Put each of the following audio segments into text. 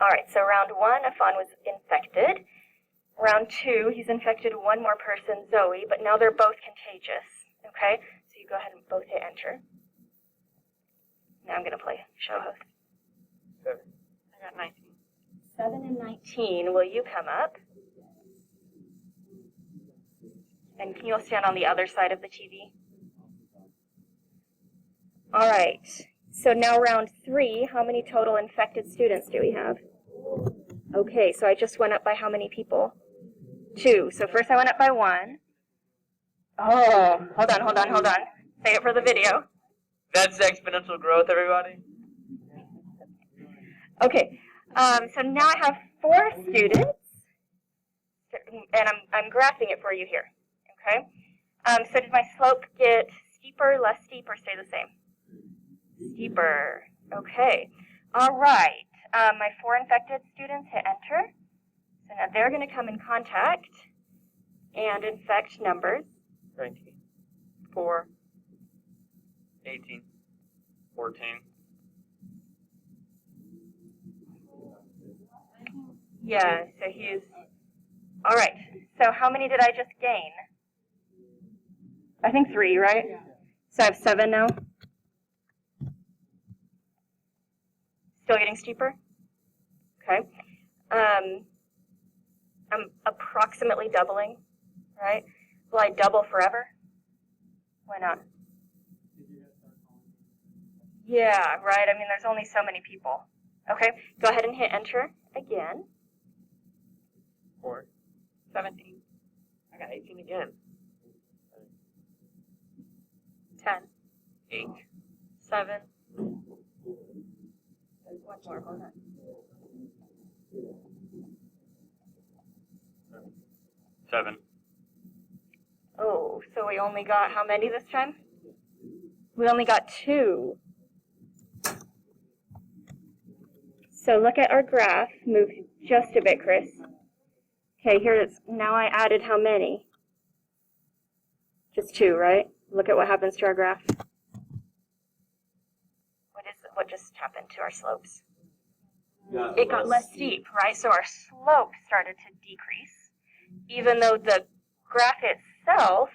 All right, so round 1, Afan was infected. Round 2, he's infected one more person, Zoe, but now they're both contagious, okay? So you go ahead and both hit enter. Now I'm going to play show host. 7. I got 19. 7 and 19, will you come up? And can you all stand on the other side of the TV? All right, so now round 3, how many total infected students do we have? Okay, so I just went up by how many people? 2. So first I went up by 1. Oh, hold on. Say it for the video. That's exponential growth, everybody. Okay, so now I have 4 students, and I'm graphing it for you here, okay? So did my slope get steeper, less steep, or stay the same? Steeper, okay. All right, my 4 infected students hit enter. So now they're going to come in contact and infect numbers. 19. 4. 18. 14. Yeah, so he's... All right, so how many did I just gain? I think 3, right? So I have 7 now. Still getting steeper? Okay. I'm approximately doubling, right? Will I double forever? Why not? Yeah, right. I mean, there's only so many people. Okay, go ahead and hit enter again. 4. 17. I got 18 again. 10. 8. 7. There's one more, hold on. 7. Oh, so we only got how many this time? We only got 2. So look at our graph. Move just a bit, Chris. Okay, here it's, now I added how many? Just 2, right? Look at what happens to our graph. What just happened to our slopes? It got less steep, right? So our slope started to decrease, even though the graph itself.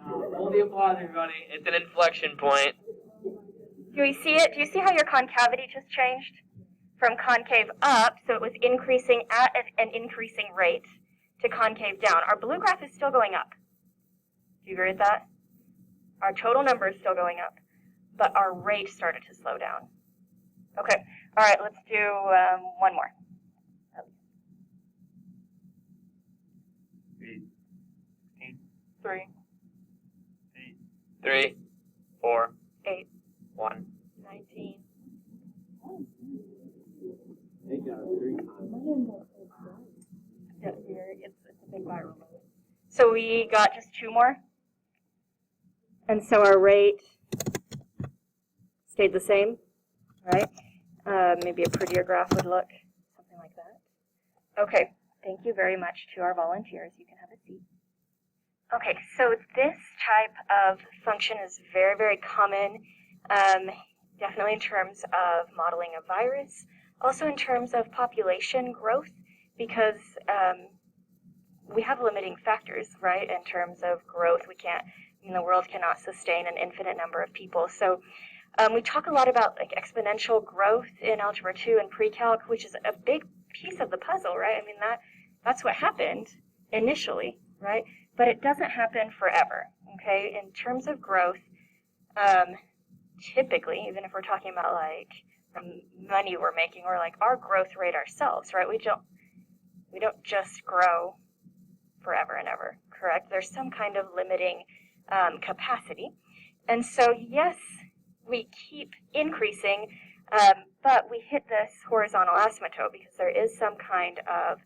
Hold the applause, everybody. It's an inflection point. Do we see it? Do you see how your concavity just changed from concave up, so it was increasing at an increasing rate, to concave down? Our blue graph is still going up. Do you agree with that? Our total number is still going up, but our rate started to slow down. Okay, all right, let's do one more. 3. 3. 4. 8. 1. 19. They got it 3 times. It's a big viral moment. So we got just 2 more? And so our rate stayed the same, right? Maybe a prettier graph would look something like that. Okay, thank you very much to our volunteers. You can have a seat. Okay, so this type of function is very, very common, definitely in terms of modeling a virus, also in terms of population growth, because we have limiting factors, right, in terms of growth. We can't, the world cannot sustain an infinite number of people. So we talk a lot about like exponential growth in Algebra 2 and pre-calc, which is a big piece of the puzzle, right? I mean, that's what happened initially, right? But it doesn't happen forever, okay? In terms of growth, typically, even if we're talking about like money we're making or like our growth rate ourselves, right? We don't just grow forever and ever, correct? There's some kind of limiting capacity. And so, yes, we keep increasing, but we hit this horizontal asymptote because there is some kind of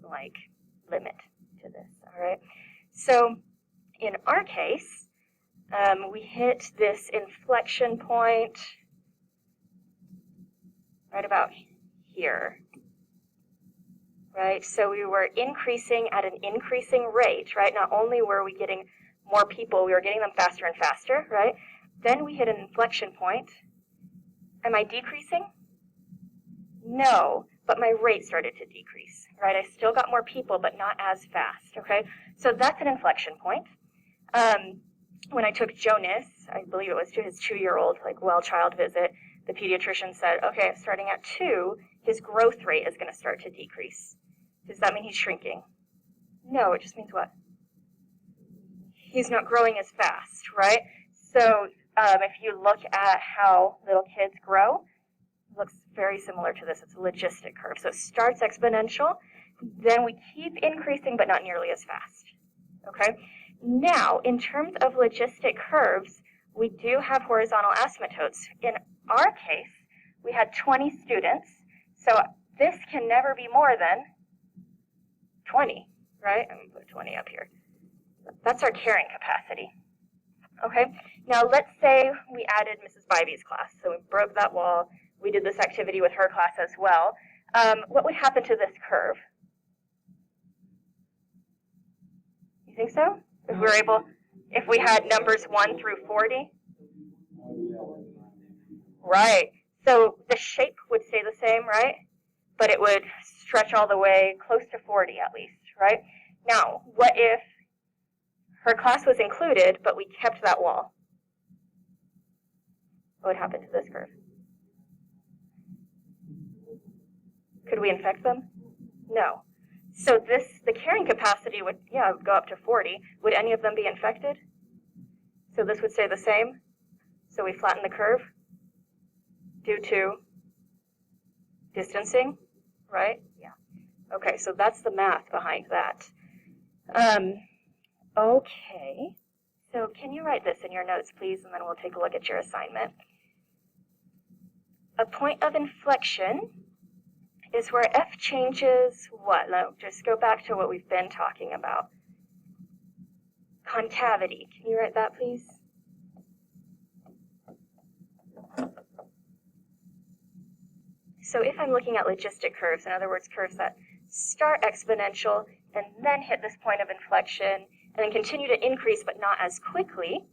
like limit to this, all right? So in our case, we hit this inflection point right about here, right? So we were increasing at an increasing rate, right? Not only were we getting more people, we were getting them faster and faster, right? Then we hit an inflection point, Am I decreasing? No, but my rate started to decrease, right? I still got more people, but not as fast, okay? So that's an inflection point. When I took Jonas, I believe it was to his 2-year-old, well child visit, the pediatrician said, okay, starting at 2, his growth rate is going to start to decrease. Does that mean he's shrinking? No, it just means what? He's not growing as fast, right? So if you look at how little kids grow, it looks very similar to this. It's a logistic curve. So it starts exponential, then we keep increasing, but not nearly as fast, okay? Now, in terms of logistic curves, we do have horizontal asymptotes. In our case, we had 20 students, so this can never be more than 20, right? I'm going to put 20 up here. That's our carrying capacity. Okay, now let's say we added Mrs. Bybee's class. So we broke that wall. We did this activity with her class as well. What would happen to this curve? You think so? If we were able, if we had numbers 1 through 40? Right. So the shape would stay the same, right? But it would stretch all the way close to 40 at least, right? Now, what if her class was included, but we kept that wall? What would happen to this curve? Could we infect them? No. So the carrying capacity would, would go up to 40. Would any of them be infected? So this would stay the same. So we flatten the curve due to distancing, right? Yeah. Okay, so that's the math behind that. Okay, so can you write this in your notes, please, and then we'll take a look at your assignment. A point of inflection is where f changes what? Now, just go back to what we've been talking about. Concavity. Can you write that, please? So if I'm looking at logistic curves, in other words, curves that start exponential and then hit this point of inflection and then continue to increase but not as quickly,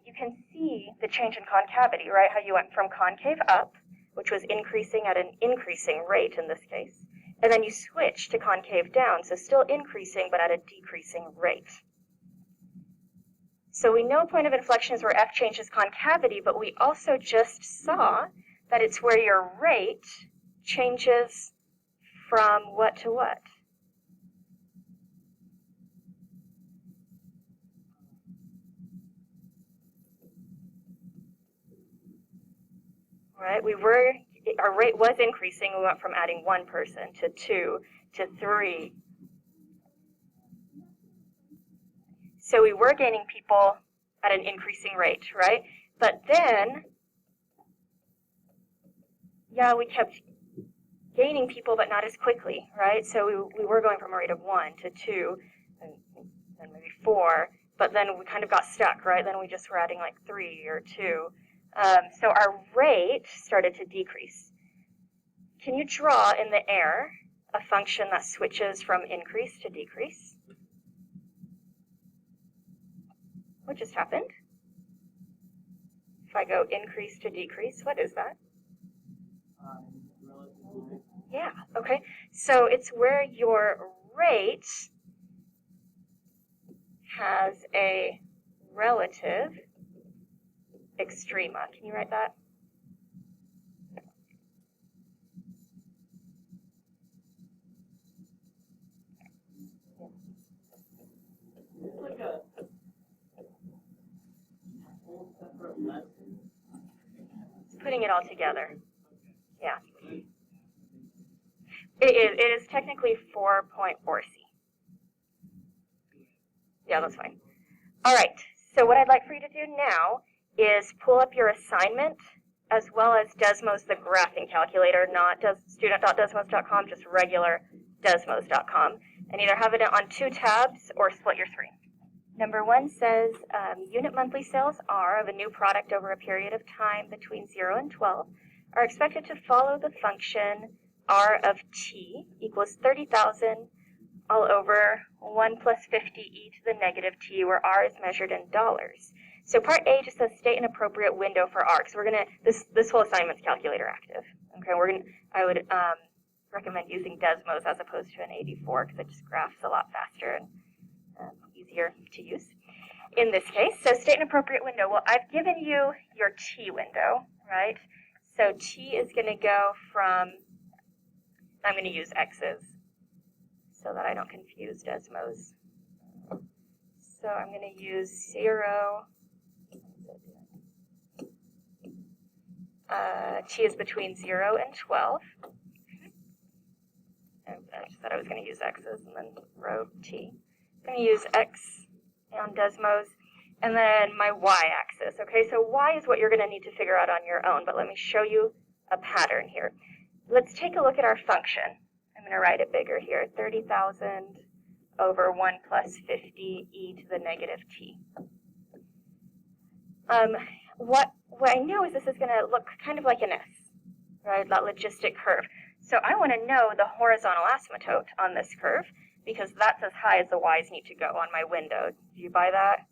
you can see the change in concavity, right? How you went from concave up, which was increasing at an increasing rate in this case, and then you switch to concave down, so still increasing but at a decreasing rate. So we know point of inflection is where f changes concavity, but we also just saw that it's where your rate changes from what to what? Right? Our rate was increasing. We went from adding 1 person to 2 to 3. So we were gaining people at an increasing rate, right? But then, we kept gaining people, but not as quickly, right? So we were going from a rate of 1 to 2, and then maybe 4, but then we kind of got stuck, right? Then we just were adding like 3 or 2. So our rate started to decrease. Can you draw in the air a function that switches from increase to decrease? What just happened? If I go increase to decrease, what is that? Yeah, okay. So it's where your rate has a relative extrema. Can you write that? Putting it all together. Yeah. It is technically 4.4C. Yeah, that's fine. All right, so what I'd like for you to do now is pull up your assignment as well as Desmos, the graphing calculator, not student.desmos.com, just regular desmos.com, and either have it on 2 tabs or split your screen. Number 1 says unit monthly sales R of a new product over a period of time between 0 and 12 are expected to follow the function R of t equals 30,000 all over 1 plus 50 e to the negative t, where R is measured in dollars. So part A just says state an appropriate window for arcs. We're gonna this whole assignment's calculator active. Okay, I would recommend using Desmos as opposed to an 84 because it just graphs a lot faster and easier to use. In this case, so state an appropriate window. Well, I've given you your T window, right? So T is going to go from, I'm going to use X's so that I don't confuse Desmos. So I'm going to use 0. T is between 0 and 12. I just said I was going to use X's and then row T. I'm going to use X on Desmos, and then my y-axis. Okay, so y is what you're going to need to figure out on your own, but let me show you a pattern here. Let's take a look at our function. I'm going to write it bigger here. 30,000 over 1 plus 50 e to the negative t. What I know is this is going to look kind of like an S, right, that logistic curve. So I want to know the horizontal asymptote on this curve, because that's as high as the y's need to go on my window. Do you buy that?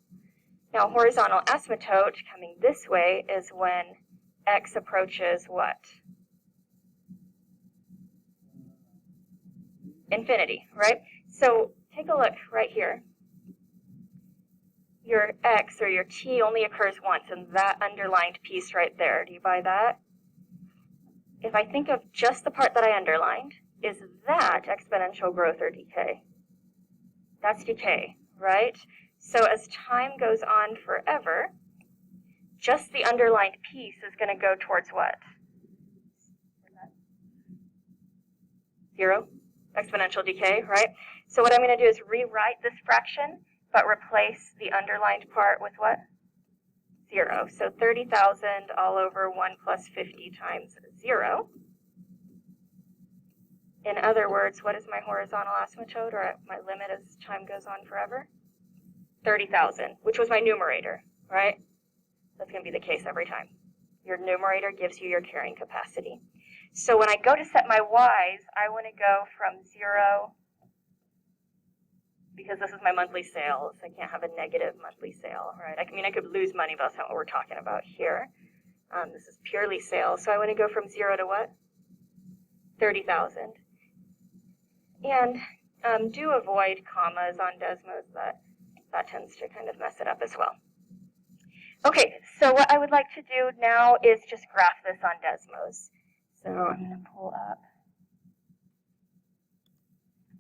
Now, horizontal asymptote coming this way is when x approaches what? Infinity, right? So take a look right here. Your x or your t only occurs once in that underlined piece right there. Do you buy that? If I think of just the part that I underlined, is that exponential growth or decay? That's decay, right? So as time goes on forever, just the underlined piece is going to go towards what? 0? Exponential decay, right? So what I'm going to do is rewrite this fraction, but replace the underlined part with what? 0. So 30,000 all over 1 plus 50 times 0. In other words, what is my horizontal asymptote, or my limit as time goes on forever? 30,000, which was my numerator, right? That's going to be the case every time. Your numerator gives you your carrying capacity. So when I go to set my y's, I want to go from 0, because this is my monthly sales. I can't have a negative monthly sale, right? I mean, I could lose money, but that's not what we're talking about here. This is purely sales. So I want to go from 0 to what? 30,000. And do avoid commas on Desmos. That tends to kind of mess it up as well. Okay, so what I would like to do now is just graph this on Desmos. So I'm going to pull up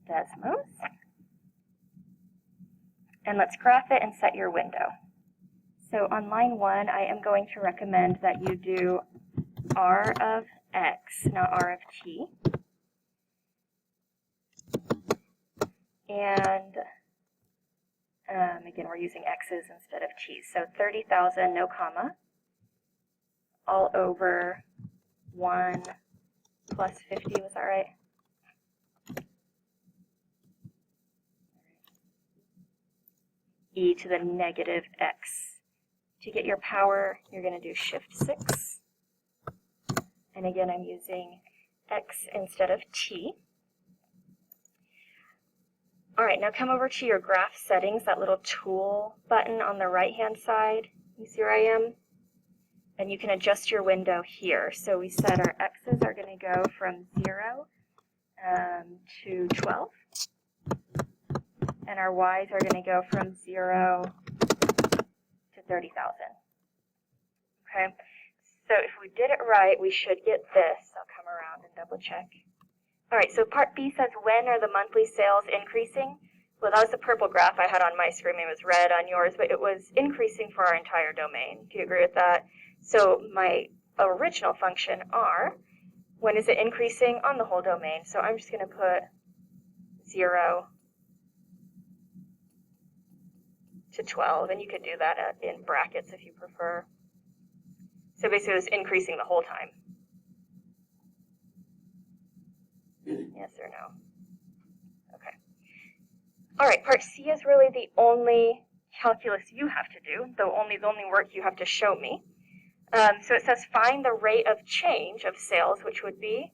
Desmos. And let's graph it and set your window. So on line 1, I am going to recommend that you do r of x, not r of t. And again, we're using x's instead of t's. So 30,000, no comma, all over 1 plus 50, was that right? E to the negative x. To get your power, you're going to do shift 6. And again, I'm using x instead of t. All right, now come over to your graph settings, that little tool button on the right-hand side. You see where I am? And you can adjust your window here. So we said our x's are going to go from 0 to 12. And our y's are going to go from 0 to 30,000. Okay, so if we did it right, we should get this. I'll come around and double check. All right, so part B says, when are the monthly sales increasing? Well, that was the purple graph I had on my screen. It was red on yours, but it was increasing for our entire domain. Do you agree with that? So my original function, r, when is it increasing? On the whole domain. So I'm just going to put 0 to 12, and you could do that in brackets if you prefer. So basically, it was increasing the whole time. Yes or no? Okay. All right, part C is really the only calculus you have to do, the only work you have to show me. So it says find the rate of change of sales, which would be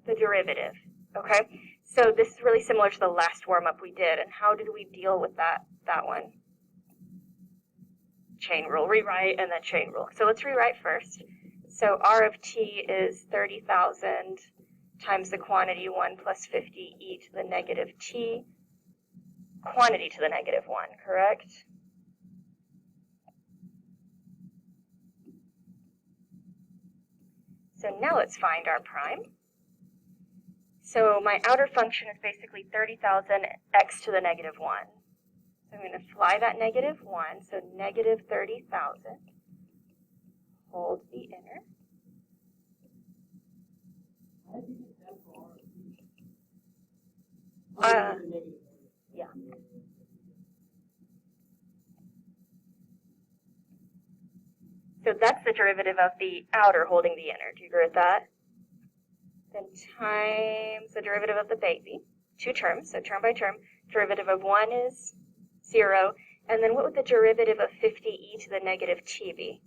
the derivative. Okay. So this is really similar to the last warm-up we did, and how did we deal with that one? chain rule. Rewrite and then chain rule. So let's rewrite first. So R of t is 30,000 times the quantity 1 plus 50 e to the negative t, quantity to the negative 1, correct? So now let's find our prime. So my outer function is basically 30,000 x to the negative 1. So I'm going to fly that negative 1, so negative 30,000. Hold the inner. Yeah. So that's the derivative of the outer holding the inner. Do you agree with that? Then times the derivative of the baby. Two terms, so term by term. Derivative of 1 is 0. And then what would the derivative of 50e to the negative t be?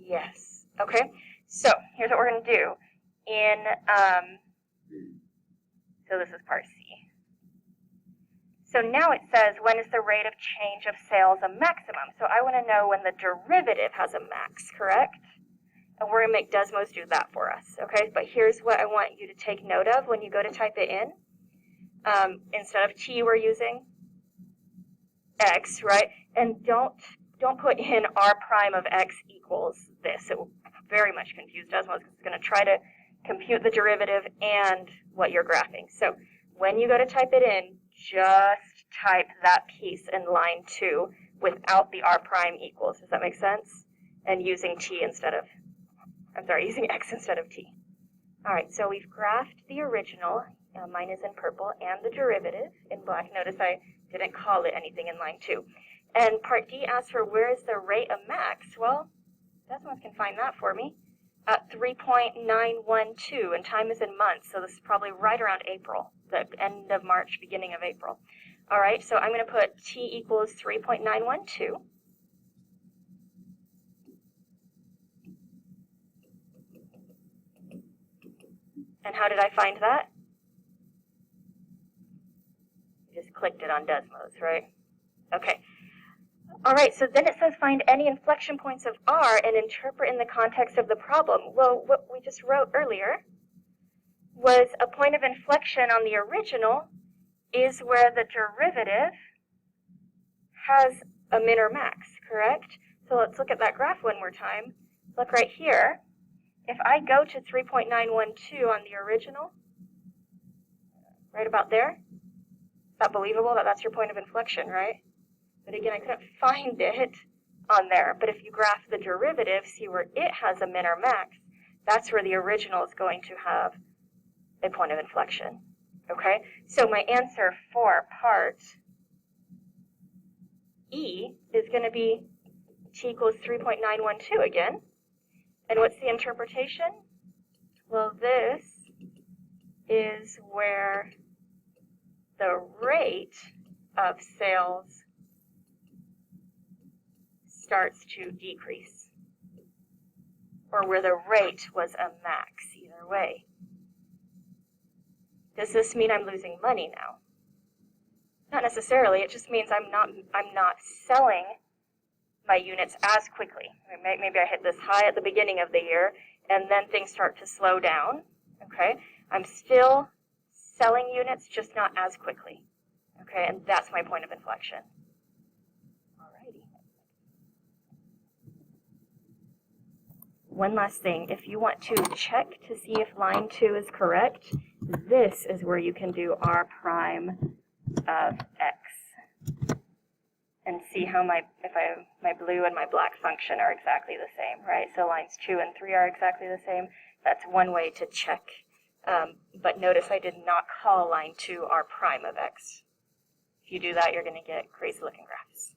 Yes. Okay. So here's what we're going to do. So this is part C. So now it says, when is the rate of change of sales a maximum? So I want to know when the derivative has a max, correct? And we're going to make Desmos do that for us, okay? But here's what I want you to take note of when you go to type it in. Instead of t, we're using x, right? And don't put in r prime of x equals this. It will very much confuse Desmos because it's going to try to compute the derivative and what you're graphing. So when you go to type it in, just type that piece in line 2 without the r prime equals. Does that make sense? And using t instead of, using x instead of t. All right, so we've graphed the original. Mine is in purple, and the derivative in black. Notice I didn't call it anything in line 2. And part D asks for where is the rate of max? Well, Desmos can find that for me at 3.912, and time is in months, so this is probably right around April, the end of March, beginning of April. All right, so I'm going to put t equals 3.912. And how did I find that? Just clicked it on Desmos, right? Okay. All right, so then it says find any inflection points of R and interpret in the context of the problem. Well, what we just wrote earlier was a point of inflection on the original is where the derivative has a min or max, correct? So let's look at that graph one more time. Look right here. If I go to 3.912 on the original, right about there, is that believable that that's your point of inflection, right? But again, I couldn't find it on there. But if you graph the derivative, see where it has a min or max, that's where the original is going to have a point of inflection. Okay? So my answer for part E is going to be t equals 3.912 again. And what's the interpretation? Well, this is where the rate of sales starts to decrease, or where the rate was a max, either way. Does this mean I'm losing money now? Not necessarily. It just means I'm not selling my units as quickly. Maybe I hit this high at the beginning of the year, and then things start to slow down. Okay, I'm still selling units, just not as quickly. Okay, and that's my point of inflection. Alrighty. One last thing, if you want to check to see if line 2 is correct, this is where you can do r prime of x and see how my blue and my black function are exactly the same, right? So lines 2 and 3 are exactly the same. That's one way to check. But notice I did not call line 2 r prime of x. If you do that, you're going to get crazy looking graphs.